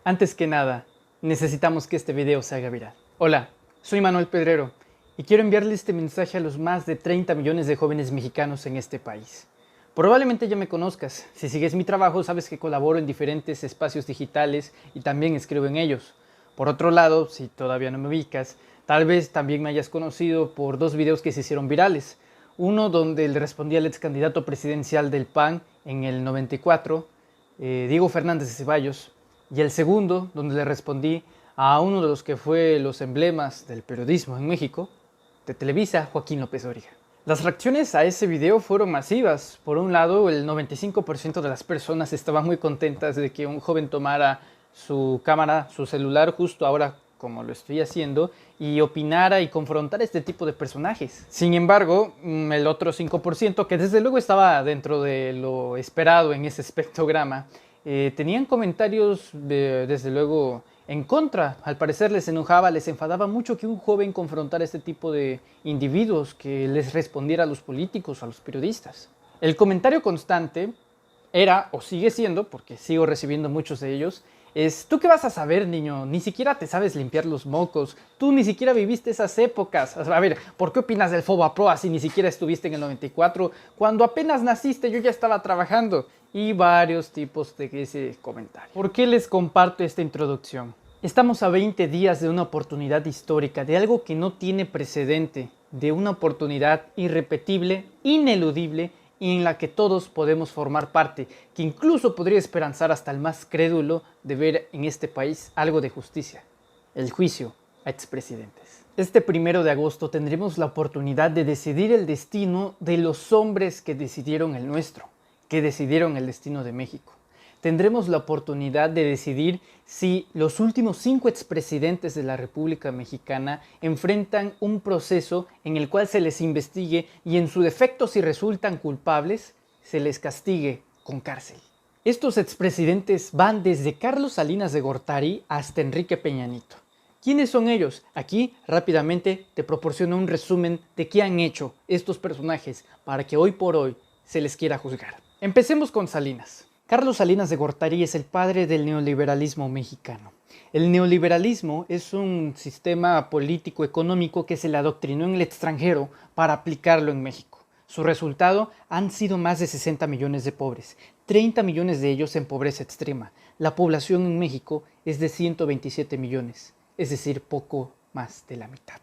Antes que nada, necesitamos que este video se haga viral. Hola, soy Manuel Pedrero y quiero enviarle este mensaje a los más de 30 millones de jóvenes mexicanos en este país. Probablemente ya me conozcas. Si sigues mi trabajo, sabes que colaboro en diferentes espacios digitales y también escribo en ellos. Por otro lado, si todavía no me ubicas, tal vez también me hayas conocido por dos videos que se hicieron virales. Uno donde le respondí al ex candidato presidencial del PAN en el 94, Diego Fernández de Ceballos, y el segundo donde le respondí a uno de los que fue los emblemas del periodismo en México, de Televisa, Joaquín López Dóriga. Las reacciones a ese video fueron masivas. Por un lado, el 95% de las personas estaban muy contentas de que un joven tomara su cámara, su celular, justo ahora como lo estoy haciendo, y opinara y confrontara este tipo de personajes. Sin embargo, el otro 5%, que desde luego estaba dentro de lo esperado en ese espectrograma, tenían comentarios desde luego en contra. Al parecer les enojaba, les enfadaba mucho que un joven confrontara este tipo de individuos, que les respondiera a los políticos, a los periodistas. El comentario constante era, o sigue siendo, porque sigo recibiendo muchos de ellos, es: ¿tú qué vas a saber, niño? Ni siquiera te sabes limpiar los mocos. Tú ni siquiera viviste esas épocas. A ver, ¿por qué opinas del FOBAPROA si ni siquiera estuviste en el 94? Cuando apenas naciste yo ya estaba trabajando. Y varios tipos de ese comentario. ¿Por qué les comparto esta introducción? Estamos a 20 días de una oportunidad histórica, de algo que no tiene precedente, de una oportunidad irrepetible, ineludible, y en la que todos podemos formar parte, que incluso podría esperanzar hasta el más crédulo de ver en este país algo de justicia: el juicio a expresidentes. Este 1 de agosto tendremos la oportunidad de decidir el destino de los hombres que decidieron el nuestro, que decidieron el destino de México. Tendremos la oportunidad de decidir si los últimos 5 expresidentes de la República Mexicana enfrentan un proceso en el cual se les investigue y, en su defecto, si resultan culpables, se les castigue con cárcel. Estos expresidentes van desde Carlos Salinas de Gortari hasta Enrique Peña Nieto. ¿Quiénes son ellos? Aquí rápidamente te proporciono un resumen de qué han hecho estos personajes para que hoy por hoy se les quiera juzgar. Empecemos con Salinas. Carlos Salinas de Gortari es el padre del neoliberalismo mexicano. El neoliberalismo es un sistema político económico que se le adoctrinó en el extranjero para aplicarlo en México. Su resultado han sido más de 60 millones de pobres, 30 millones de ellos en pobreza extrema. La población en México es de 127 millones, es decir, poco más de la mitad.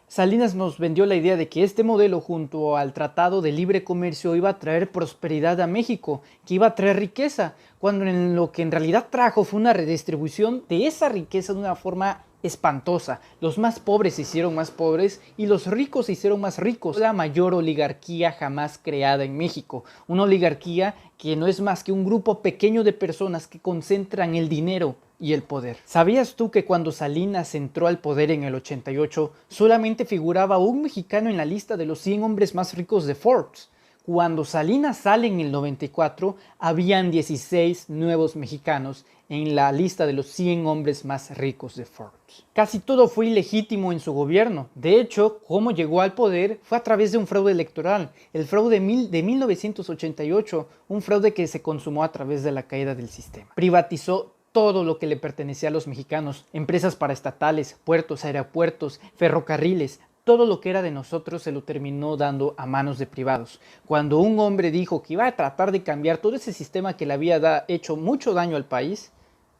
Salinas nos vendió la idea de que este modelo, junto al Tratado de Libre Comercio, iba a traer prosperidad a México, que iba a traer riqueza, cuando lo que en realidad trajo fue una redistribución de esa riqueza de una forma espantosa. Los más pobres se hicieron más pobres y los ricos se hicieron más ricos. La mayor oligarquía jamás creada en México. Una oligarquía que no es más que un grupo pequeño de personas que concentran el dinero y el poder. ¿Sabías tú que cuando Salinas entró al poder en el 88, solamente figuraba un mexicano en la lista de los 100 hombres más ricos de Forbes? Cuando Salinas sale en el 94, habían 16 nuevos mexicanos en la lista de los 100 hombres más ricos de Forbes. Casi todo fue ilegítimo en su gobierno. De hecho, cómo llegó al poder fue a través de un fraude electoral, el fraude de 1988, un fraude que se consumó a través de la caída del sistema. Privatizó todo lo que le pertenecía a los mexicanos: empresas paraestatales, puertos, aeropuertos, ferrocarriles. Todo lo que era de nosotros se lo terminó dando a manos de privados. Cuando un hombre dijo que iba a tratar de cambiar todo ese sistema que le había hecho mucho daño al país,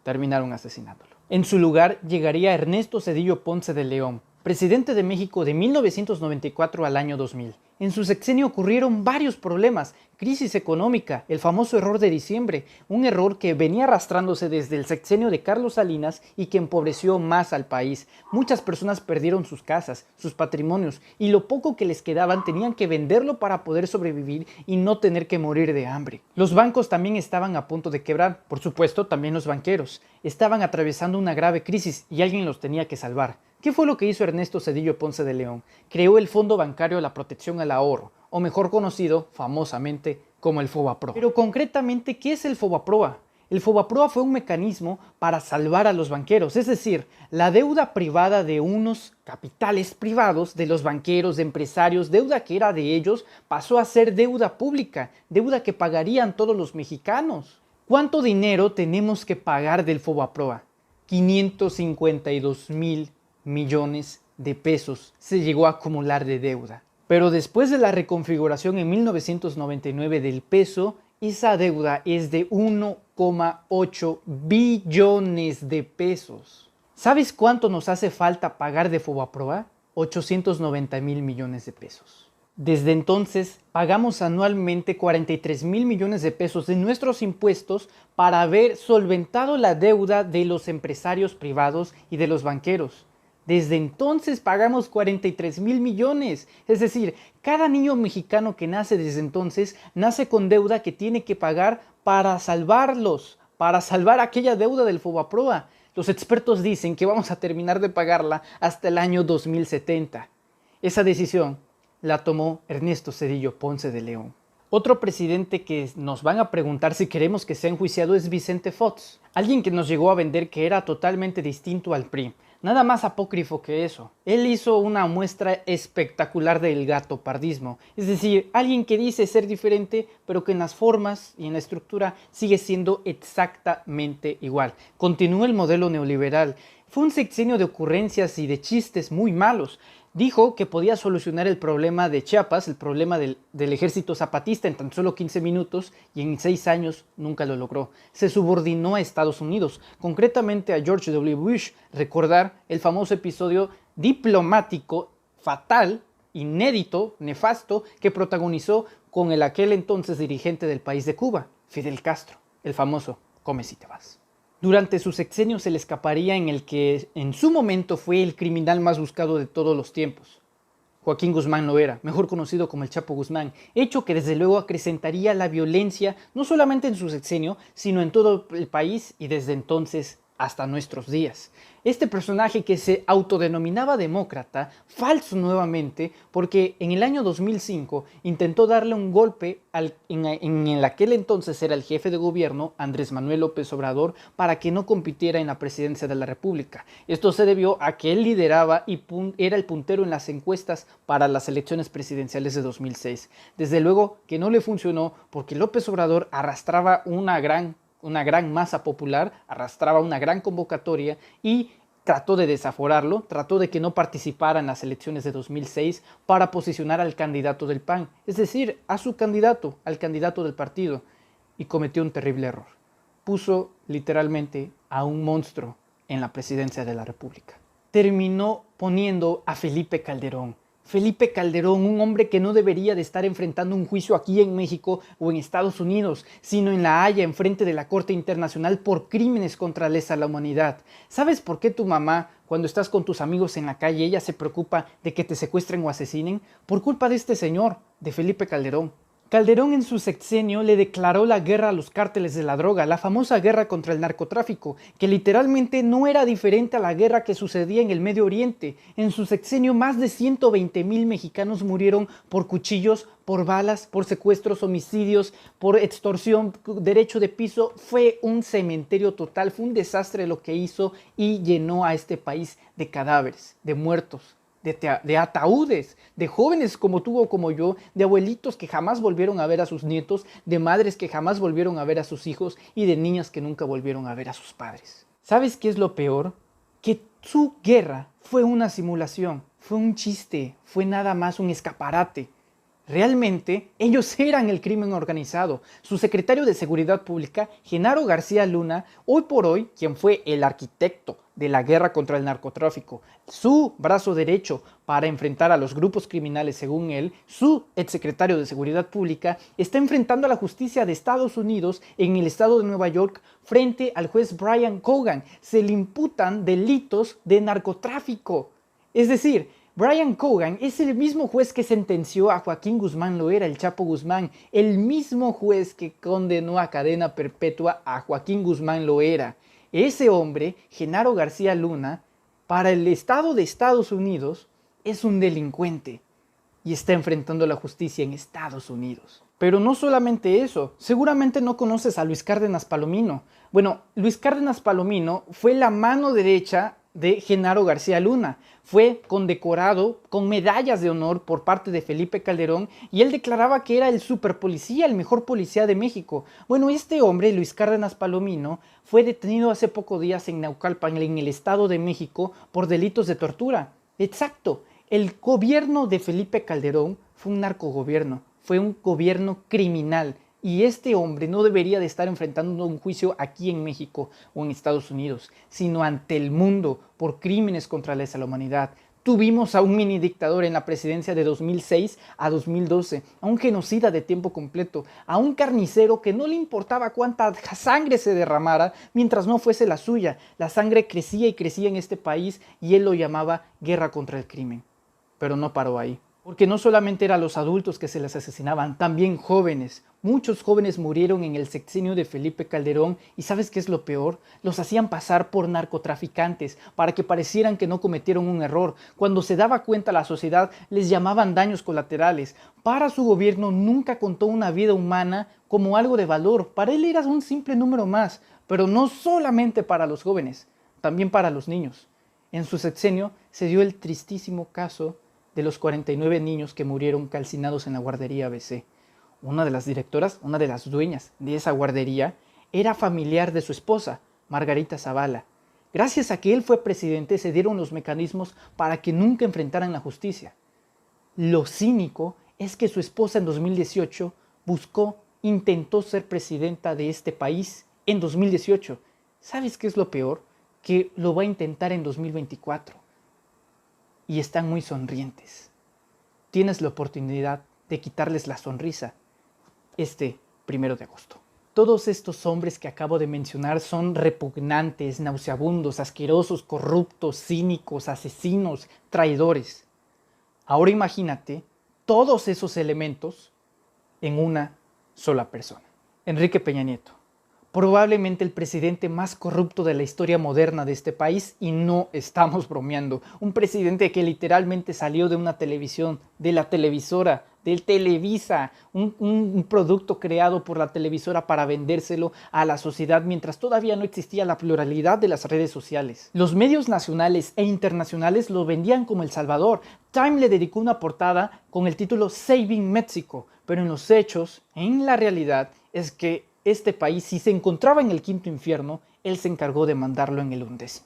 terminaron asesinándolo. En su lugar llegaría Ernesto Zedillo Ponce de León, presidente de México de 1994 al año 2000. En su sexenio ocurrieron varios problemas: crisis económica, el famoso error de diciembre, un error que venía arrastrándose desde el sexenio de Carlos Salinas y que empobreció más al país. Muchas personas perdieron sus casas, sus patrimonios, y lo poco que les quedaban tenían que venderlo para poder sobrevivir y no tener que morir de hambre. Los bancos también estaban a punto de quebrar, por supuesto también los banqueros. Estaban atravesando una grave crisis y alguien los tenía que salvar. ¿Qué fue lo que hizo Ernesto Zedillo Ponce de León? Creó el Fondo Bancario de la Protección al Ahorro, o mejor conocido famosamente como el FOBAPROA. Pero concretamente, ¿qué es el FOBAPROA? El FOBAPROA fue un mecanismo para salvar a los banqueros, es decir, la deuda privada de unos capitales privados, de los banqueros, de empresarios, deuda que era de ellos, pasó a ser deuda pública, deuda que pagarían todos los mexicanos. ¿Cuánto dinero tenemos que pagar del FOBAPROA? 552.000 millones de pesos se llegó a acumular de deuda. Pero después de la reconfiguración en 1999 del peso, esa deuda es de 1,8 billones de pesos. ¿Sabes cuánto nos hace falta pagar de Fobaproa? 890.000 millones de pesos. Desde entonces, pagamos anualmente 43.000 millones de pesos de nuestros impuestos para haber solventado la deuda de los empresarios privados y de los banqueros. Desde entonces pagamos 43.000 millones. Es decir, cada niño mexicano que nace desde entonces nace con deuda que tiene que pagar para salvarlos, para salvar aquella deuda del Fobaproa. Los expertos dicen que vamos a terminar de pagarla hasta el año 2070. Esa decisión la tomó Ernesto Zedillo Ponce de León. Otro presidente que nos van a preguntar si queremos que sea enjuiciado es Vicente Fox, alguien que nos llegó a vender que era totalmente distinto al PRI. Nada más apócrifo que eso. Él hizo una muestra espectacular del gatopardismo, es decir, alguien que dice ser diferente, pero que en las formas y en la estructura sigue siendo exactamente igual. Continúa el modelo neoliberal. Fue un sexenio de ocurrencias y de chistes muy malos. Dijo que podía solucionar el problema de Chiapas, el problema del ejército zapatista en tan solo 15 minutos y en 6 años nunca lo logró. Se subordinó a Estados Unidos, concretamente a George W. Bush. Recordar el famoso episodio diplomático fatal, inédito, nefasto, que protagonizó con el aquel entonces dirigente del país de Cuba, Fidel Castro, el famoso "come si te vas". Durante su sexenio se le escaparía en el que en su momento fue el criminal más buscado de todos los tiempos, Joaquín Guzmán Loera, mejor conocido como el Chapo Guzmán, hecho que desde luego acrecentaría la violencia no solamente en su sexenio, sino en todo el país y desde entonces hasta nuestros días. Este personaje que se autodenominaba demócrata, falso nuevamente, porque en el año 2005 intentó darle un golpe en aquel entonces era el jefe de gobierno, Andrés Manuel López Obrador, para que no compitiera en la presidencia de la República. Esto se debió a que él lideraba y era el puntero en las encuestas para las elecciones presidenciales de 2006. Desde luego que no le funcionó porque López Obrador arrastraba una gran masa popular, arrastraba una gran convocatoria y trató de desaforarlo, trató de que no participara en las elecciones de 2006 para posicionar al candidato del PAN, es decir, a su candidato, al candidato del partido, y cometió un terrible error. Puso literalmente a un monstruo en la presidencia de la República. Terminó poniendo a Felipe Calderón. Felipe Calderón, un hombre que no debería de estar enfrentando un juicio aquí en México o en Estados Unidos, sino en La Haya, enfrente de la Corte Internacional por crímenes contra la humanidad. ¿Sabes por qué tu mamá, cuando estás con tus amigos en la calle, ella se preocupa de que te secuestren o asesinen? Por culpa de este señor, de Felipe Calderón. Calderón en su sexenio le declaró la guerra a los cárteles de la droga, la famosa guerra contra el narcotráfico, que literalmente no era diferente a la guerra que sucedía en el Medio Oriente. En su sexenio más de 120.000 mexicanos murieron por cuchillos, por balas, por secuestros, homicidios, por extorsión, derecho de piso. Fue un cementerio total, fue un desastre lo que hizo y llenó a este país de cadáveres, de muertos, de ataúdes, de jóvenes como tú o como yo, de abuelitos que jamás volvieron a ver a sus nietos, de madres que jamás volvieron a ver a sus hijos y de niñas que nunca volvieron a ver a sus padres. ¿Sabes qué es lo peor? Que su guerra fue una simulación, fue un chiste, fue nada más un escaparate. Realmente, ellos eran el crimen organizado. Su secretario de Seguridad Pública, Genaro García Luna, hoy por hoy, quien fue el arquitecto de la guerra contra el narcotráfico, su brazo derecho para enfrentar a los grupos criminales según él, su exsecretario de Seguridad Pública, está enfrentando a la justicia de Estados Unidos en el estado de Nueva York frente al juez Brian Cogan. Se le imputan delitos de narcotráfico. Es decir, Brian Cogan es el mismo juez que sentenció a Joaquín Guzmán Loera, el Chapo Guzmán, el mismo juez que condenó a cadena perpetua a Joaquín Guzmán Loera. Ese hombre, Genaro García Luna, para el Estado de Estados Unidos, es un delincuente y está enfrentando la justicia en Estados Unidos. Pero no solamente eso, seguramente no conoces a Luis Cárdenas Palomino. Bueno, Luis Cárdenas Palomino fue la mano derecha de Genaro García Luna. Fue condecorado con medallas de honor por parte de Felipe Calderón y él declaraba que era el superpolicía, el mejor policía de México. Bueno, este hombre, Luis Cárdenas Palomino, fue detenido hace pocos días en Naucalpan, en el Estado de México, por delitos de tortura. Exacto, el gobierno de Felipe Calderón fue un narcogobierno, fue un gobierno criminal. Y este hombre no debería de estar enfrentando un juicio aquí en México o en Estados Unidos, sino ante el mundo por crímenes contra la humanidad. Tuvimos a un mini dictador en la presidencia de 2006 a 2012, a un genocida de tiempo completo, a un carnicero que no le importaba cuánta sangre se derramara mientras no fuese la suya. La sangre crecía y crecía en este país y él lo llamaba guerra contra el crimen. Pero no paró ahí. Porque no solamente eran los adultos que se les asesinaban, también jóvenes. Muchos jóvenes murieron en el sexenio de Felipe Calderón y ¿sabes qué es lo peor? Los hacían pasar por narcotraficantes para que parecieran que no cometieron un error. Cuando se daba cuenta la sociedad les llamaban daños colaterales. Para su gobierno nunca contó una vida humana como algo de valor. Para él era un simple número más, pero no solamente para los jóvenes, también para los niños. En su sexenio se dio el tristísimo caso de los 49 niños que murieron calcinados en la guardería ABC. Una de las directoras, una de las dueñas de esa guardería, era familiar de su esposa, Margarita Zavala. Gracias a que él fue presidente, se dieron los mecanismos para que nunca enfrentaran la justicia. Lo cínico es que su esposa en 2018 intentó ser presidenta de este país en 2018. ¿Sabes qué es lo peor? Que lo va a intentar en 2024. Y están muy sonrientes. Tienes la oportunidad de quitarles la sonrisa este 1 de agosto. Todos estos hombres que acabo de mencionar son repugnantes, nauseabundos, asquerosos, corruptos, cínicos, asesinos, traidores. Ahora imagínate todos esos elementos en una sola persona. Enrique Peña Nieto. Probablemente el presidente más corrupto de la historia moderna de este país, y no estamos bromeando. Un presidente que literalmente salió de una televisión, de la televisora, del Televisa, un producto creado por la televisora para vendérselo a la sociedad mientras todavía no existía la pluralidad de las redes sociales. Los medios nacionales e internacionales lo vendían como El Salvador. Time le dedicó una portada con el título Saving Mexico, pero en los hechos, en la realidad, es que este país, si se encontraba en el quinto infierno, él se encargó de mandarlo en el 11º.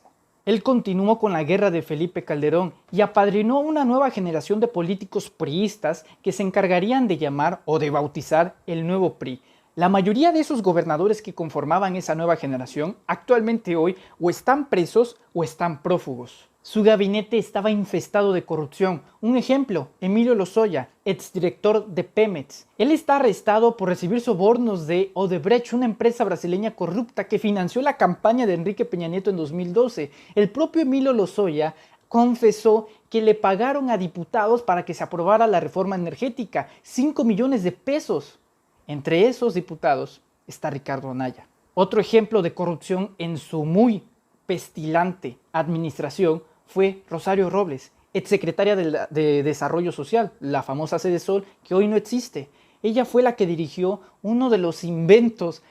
Él continuó con la guerra de Felipe Calderón y apadrinó una nueva generación de políticos priistas que se encargarían de llamar o de bautizar el nuevo PRI. La mayoría de esos gobernadores que conformaban esa nueva generación actualmente hoy o están presos o están prófugos. Su gabinete estaba infestado de corrupción. Un ejemplo, Emilio Lozoya, exdirector de Pemex. Él está arrestado por recibir sobornos de Odebrecht, una empresa brasileña corrupta que financió la campaña de Enrique Peña Nieto en 2012. El propio Emilio Lozoya confesó que le pagaron a diputados para que se aprobara la reforma energética, 5 millones de pesos. Entre esos diputados está Ricardo Anaya. Otro ejemplo de corrupción en su muy pestilente administración fue Rosario Robles, exsecretaria de Desarrollo Social, la famosa Cedesol, que hoy no existe. Ella fue la que dirigió uno de los inventos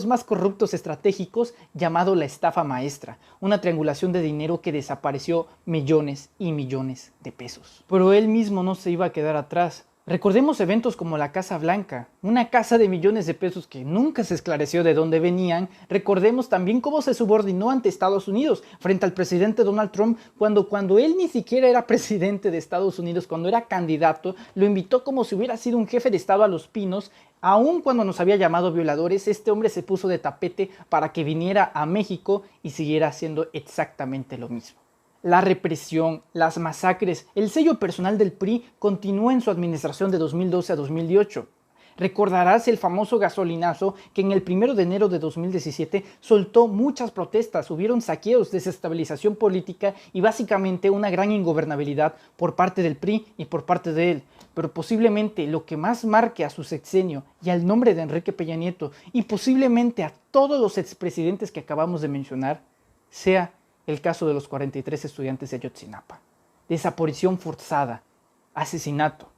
más corruptos estratégicos llamado la estafa maestra, una triangulación de dinero que desapareció millones y millones de pesos. Pero él mismo no se iba a quedar atrás. Recordemos eventos como la Casa Blanca, una casa de millones de pesos que nunca se esclareció de dónde venían. Recordemos también cómo se subordinó ante Estados Unidos frente al presidente Donald Trump cuando él ni siquiera era presidente de Estados Unidos, cuando era candidato, lo invitó como si hubiera sido un jefe de Estado a Los Pinos. Aun cuando nos había llamado violadores, este hombre se puso de tapete para que viniera a México y siguiera haciendo exactamente lo mismo. La represión, las masacres, el sello personal del PRI continuó en su administración de 2012 a 2018. Recordarás el famoso gasolinazo que en el 1 de enero de 2017 soltó muchas protestas, hubieron saqueos, desestabilización política y básicamente una gran ingobernabilidad por parte del PRI y por parte de él. Pero posiblemente lo que más marque a su sexenio y al nombre de Enrique Peña Nieto y posiblemente a todos los expresidentes que acabamos de mencionar sea el caso de los 43 estudiantes de Ayotzinapa. Desaparición forzada, asesinato.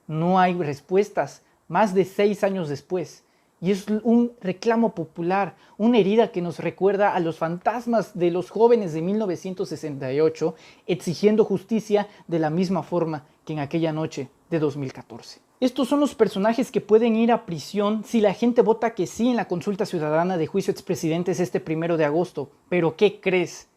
No hay respuestas más de 6 años después. y es un reclamo popular, una herida que nos recuerda a los fantasmas de los jóvenes de 1968 exigiendo justicia de la misma forma que en aquella noche de 2014. Estos son los personajes que pueden ir a prisión si la gente vota que sí en la consulta ciudadana de juicio a expresidentes este 1 de agosto. Pero ¿qué crees?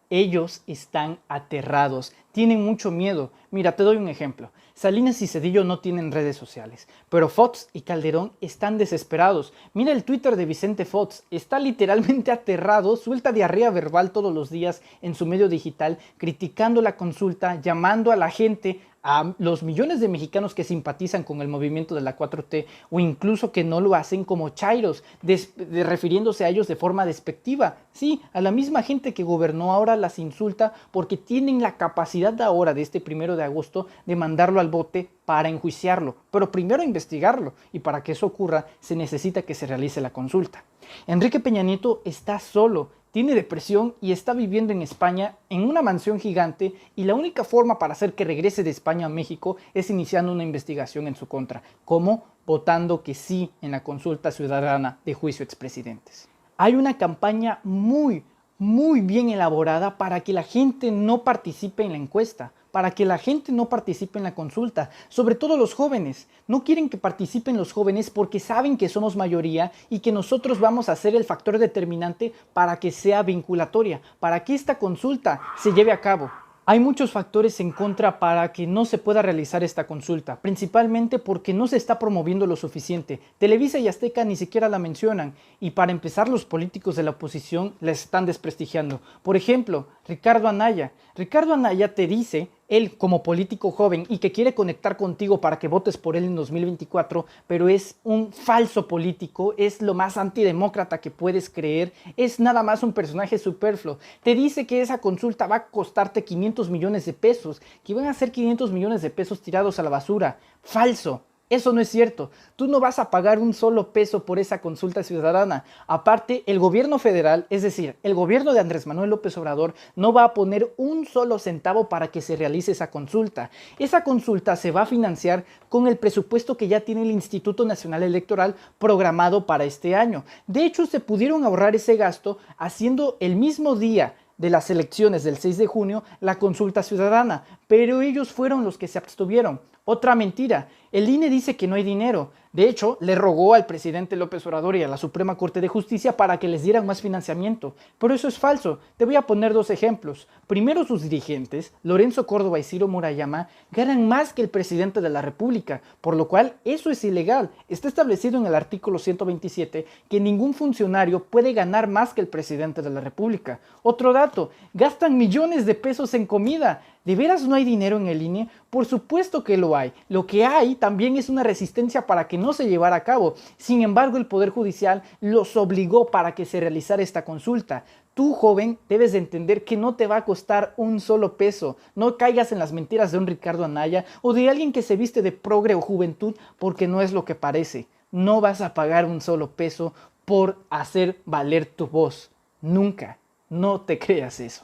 Ellos están aterrados, tienen mucho miedo. Mira, te doy un ejemplo. Salinas y Zedillo no tienen redes sociales, pero Fox y Calderón están desesperados. Mira el Twitter de Vicente Fox, está literalmente aterrado, suelta diarrea verbal todos los días en su medio digital, criticando la consulta, llamando a la gente, a los millones de mexicanos que simpatizan con el movimiento de la 4T o incluso que no lo hacen como chairos, refiriéndose a ellos de forma despectiva. Sí, a la misma gente que gobernó ahora las insulta porque tienen la capacidad ahora de este 1 de agosto de mandarlo al bote para enjuiciarlo, pero primero investigarlo, y para que eso ocurra se necesita que se realice la consulta. Enrique Peña Nieto está solo, tiene depresión y está viviendo en España en una mansión gigante, y la única forma para hacer que regrese de España a México es iniciando una investigación en su contra. ¿Cómo? Votando que sí en la consulta ciudadana de juicio a expresidentes. Hay una campaña muy bien elaborada para que la gente no participe en la encuesta, para que la gente no participe en la consulta, sobre todo los jóvenes. No quieren que participen los jóvenes porque saben que somos mayoría y que nosotros vamos a ser el factor determinante para que sea vinculatoria, para que esta consulta se lleve a cabo. Hay muchos factores en contra para que no se pueda realizar esta consulta, principalmente porque no se está promoviendo lo suficiente. Televisa y Azteca ni siquiera la mencionan, y para empezar los políticos de la oposición la están desprestigiando. Por ejemplo, Ricardo Anaya. Ricardo Anaya te dice, él como político joven y que quiere conectar contigo para que votes por él en 2024, pero es un falso político, es lo más antidemócrata que puedes creer, es nada más un personaje superfluo. Te dice que esa consulta va a costarte 500 millones de pesos, que van a ser 500 millones de pesos tirados a la basura. Falso. Eso no es cierto. Tú no vas a pagar un solo peso por esa consulta ciudadana. Aparte, el gobierno federal, es decir, el gobierno de Andrés Manuel López Obrador, no va a poner un solo centavo para que se realice esa consulta. Esa consulta se va a financiar con el presupuesto que ya tiene el Instituto Nacional Electoral programado para este año. De hecho, se pudieron ahorrar ese gasto haciendo el mismo día de las elecciones del 6 de junio la consulta ciudadana, pero ellos fueron los que se abstuvieron. Otra mentira, el INE dice que no hay dinero. De hecho, le rogó al presidente López Obrador y a la Suprema Corte de Justicia para que les dieran más financiamiento. Pero eso es falso. Te voy a poner dos ejemplos. Primero, sus dirigentes, Lorenzo Córdoba y Ciro Murayama, ganan más que el presidente de la República, por lo cual eso es ilegal. Está establecido en el artículo 127 que ningún funcionario puede ganar más que el presidente de la República. Otro dato, gastan millones de pesos en comida. ¿De veras no hay dinero en el INE? Por supuesto que lo hay. Lo que hay también es una resistencia para que no se llevara a cabo. Sin embargo, el Poder Judicial los obligó para que se realizara esta consulta. Tú, joven, debes de entender que no te va a costar un solo peso. No caigas en las mentiras de un Ricardo Anaya o de alguien que se viste de progre o juventud, porque no es lo que parece. No vas a pagar un solo peso por hacer valer tu voz. Nunca. No te creas eso.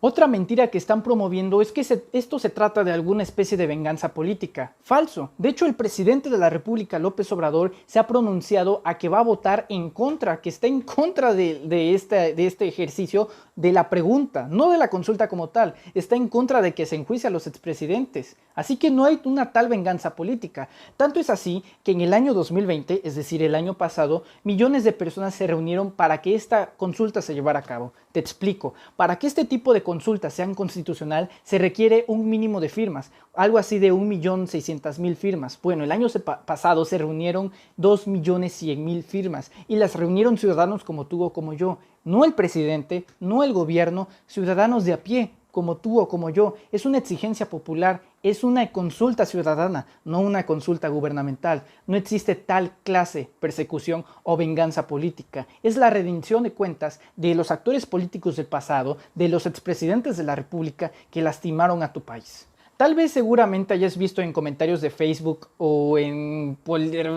Otra mentira que están promoviendo es que esto se trata de alguna especie de venganza política. Falso. De hecho, el presidente de la República, López Obrador, se ha pronunciado a que va a votar en contra, que está en contra de este ejercicio de la pregunta, no de la consulta como tal. Está en contra de que se enjuicie a los expresidentes. Así que no hay una tal venganza política. Tanto es así que en el año 2020, es decir, el año pasado, millones de personas se reunieron para que esta consulta se llevara a cabo. Te explico. Para que este tipo de consultas sean constitucional, se requiere un mínimo de firmas, algo así de 1.600.000 firmas. Bueno, el año pasado se reunieron 2.100.000 firmas y las reunieron ciudadanos como tú o como yo. No el presidente, no el gobierno, ciudadanos de a pie, como tú o como yo. Es una exigencia popular, es una consulta ciudadana, no una consulta gubernamental. No existe tal clase, persecución o venganza política. Es la rendición de cuentas de los actores políticos del pasado, de los expresidentes de la República que lastimaron a tu país. Tal vez seguramente hayas visto en comentarios de Facebook o en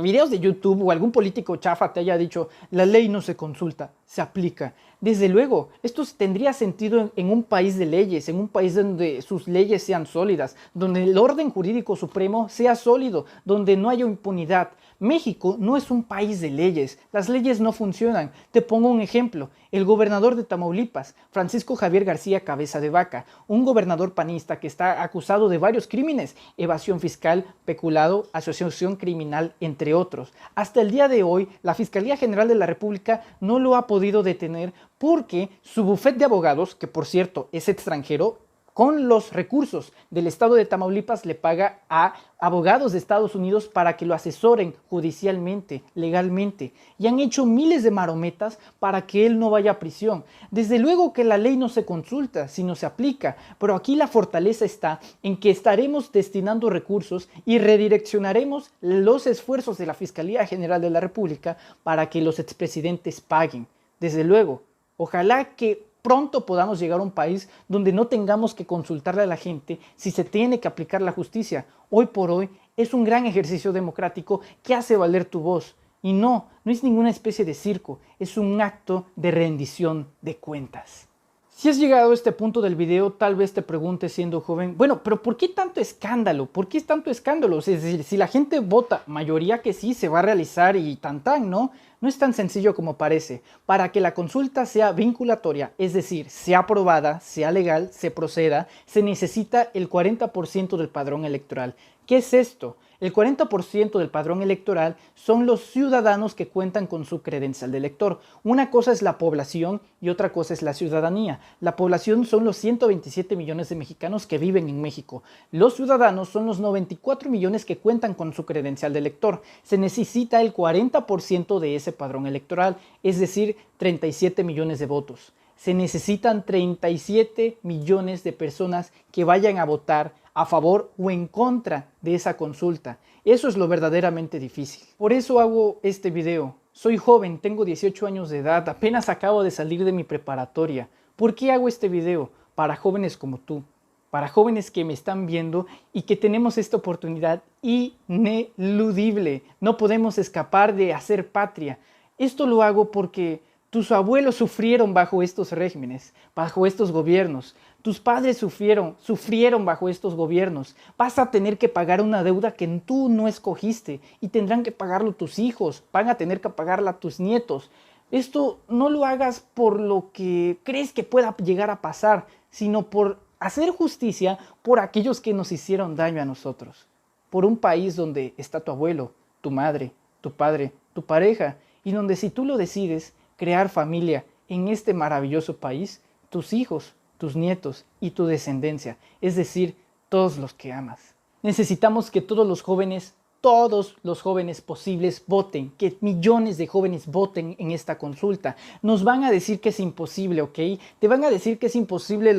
videos de YouTube o algún político chafa te haya dicho: la ley no se consulta, se aplica. Desde luego, esto tendría sentido en un país de leyes, en un país donde sus leyes sean sólidas, donde el orden jurídico supremo sea sólido, donde no haya impunidad. México no es un país de leyes, las leyes no funcionan. Te pongo un ejemplo, el gobernador de Tamaulipas, Francisco Javier García Cabeza de Vaca, un gobernador panista que está acusado de varios crímenes, evasión fiscal, peculado, asociación criminal, entre otros. Hasta el día de hoy, la Fiscalía General de la República no lo ha podido detener porque su bufete de abogados, que por cierto es extranjero, con los recursos del estado de Tamaulipas le paga a abogados de Estados Unidos para que lo asesoren judicialmente, legalmente. Y han hecho miles de marometas para que él no vaya a prisión. Desde luego que la ley no se consulta, sino se aplica. Pero aquí la fortaleza está en que estaremos destinando recursos y redireccionaremos los esfuerzos de la Fiscalía General de la República para que los expresidentes paguen. Desde luego, ojalá que pronto podamos llegar a un país donde no tengamos que consultarle a la gente si se tiene que aplicar la justicia. Hoy por hoy es un gran ejercicio democrático que hace valer tu voz. Y no es ninguna especie de circo, es un acto de rendición de cuentas. Si has llegado a este punto del video, tal vez te preguntes siendo joven, bueno, pero ¿por qué tanto escándalo? ¿Por qué es tanto escándalo? Es decir, si la gente vota, mayoría que sí, se va a realizar y tan, ¿no? No es tan sencillo como parece. Para que la consulta sea vinculatoria, es decir, sea aprobada, sea legal, se proceda, se necesita el 40% del padrón electoral. ¿Qué es esto? El 40% del padrón electoral son los ciudadanos que cuentan con su credencial de elector. Una cosa es la población y otra cosa es la ciudadanía. La población son los 127 millones de mexicanos que viven en México. Los ciudadanos son los 94 millones que cuentan con su credencial de elector. Se necesita el 40% de ese padrón electoral, es decir, 37 millones de votos. Se necesitan 37 millones de personas que vayan a votar a favor o en contra de esa consulta. Eso es lo verdaderamente difícil. Por eso hago este video. Soy joven, tengo 18 años de edad, apenas acabo de salir de mi preparatoria. ¿Por qué hago este video? Para jóvenes como tú, para jóvenes que me están viendo y que tenemos esta oportunidad ineludible. No podemos escapar de hacer patria. Esto lo hago porque tus abuelos sufrieron bajo estos regímenes, bajo estos gobiernos. Tus padres sufrieron bajo estos gobiernos. Vas a tener que pagar una deuda que tú no escogiste y tendrán que pagarlo tus hijos, van a tener que pagarla tus nietos. Esto no lo hagas por lo que crees que pueda llegar a pasar, sino por hacer justicia por aquellos que nos hicieron daño a nosotros. Por un país donde está tu abuelo, tu madre, tu padre, tu pareja y donde si tú lo decides, crear familia en este maravilloso país, tus hijos, tus nietos y tu descendencia, es decir, todos los que amas. Necesitamos que todos los jóvenes posibles voten, que millones de jóvenes voten en esta consulta. Nos van a decir que es imposible, ¿ok? Te van a decir que es imposible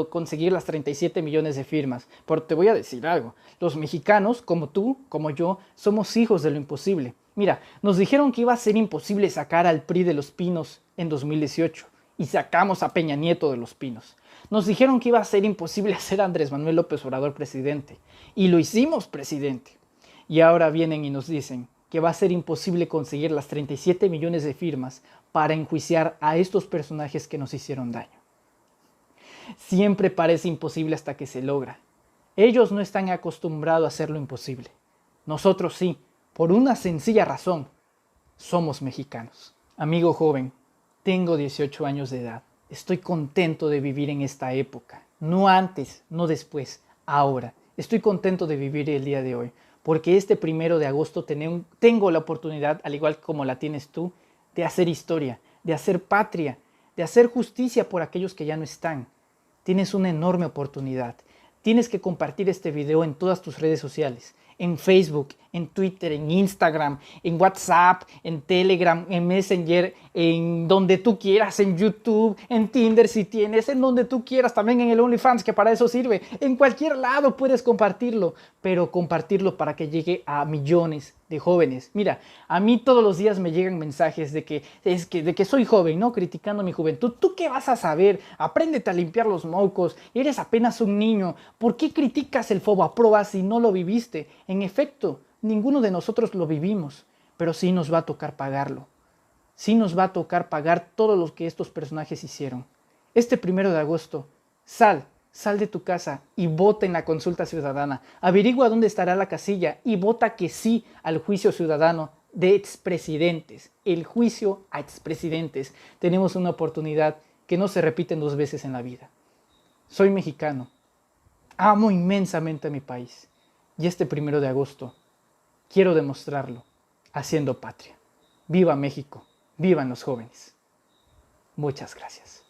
conseguir las 37 millones de firmas, pero te voy a decir algo. Los mexicanos, como tú, como yo, somos hijos de lo imposible. Mira, nos dijeron que iba a ser imposible sacar al PRI de Los Pinos en 2018 y sacamos a Peña Nieto de Los Pinos. Nos dijeron que iba a ser imposible hacer a Andrés Manuel López Obrador presidente y lo hicimos presidente. Y ahora vienen y nos dicen que va a ser imposible conseguir las 37 millones de firmas para enjuiciar a estos personajes que nos hicieron daño. Siempre parece imposible hasta que se logra. Ellos no están acostumbrados a hacer lo imposible. Nosotros sí. Por una sencilla razón, somos mexicanos. Amigo joven, tengo 18 años de edad. Estoy contento de vivir en esta época. No antes, no después, ahora. Estoy contento de vivir el día de hoy. Porque este 1 de agosto tengo la oportunidad, al igual como la tienes tú, de hacer historia, de hacer patria, de hacer justicia por aquellos que ya no están. Tienes una enorme oportunidad. Tienes que compartir este video en todas tus redes sociales. En Facebook, en Twitter, en Instagram, en WhatsApp, en Telegram, en Messenger, en donde tú quieras, en YouTube, en Tinder si tienes, en donde tú quieras, también en el OnlyFans, que para eso sirve. En cualquier lado puedes compartirlo, pero compartirlo para que llegue a millones de jóvenes. Mira, a mí todos los días me llegan mensajes de que soy joven, ¿no? Criticando mi juventud. ¿Tú qué vas a saber? Apréndete a limpiar los mocos. Eres apenas un niño. ¿Por qué criticas el Fobaproa si no lo viviste? En efecto, ninguno de nosotros lo vivimos, pero sí nos va a tocar pagarlo. Sí nos va a tocar pagar todo lo que estos personajes hicieron. Este 1 de agosto, sal Sal de tu casa y vota en la consulta ciudadana. Averigua dónde estará la casilla y vota que sí al juicio ciudadano de expresidentes. El juicio a expresidentes. Tenemos una oportunidad que no se repite 2 veces en la vida. Soy mexicano. Amo inmensamente a mi país. Y este 1 de agosto quiero demostrarlo haciendo patria. ¡Viva México! ¡Vivan los jóvenes! Muchas gracias.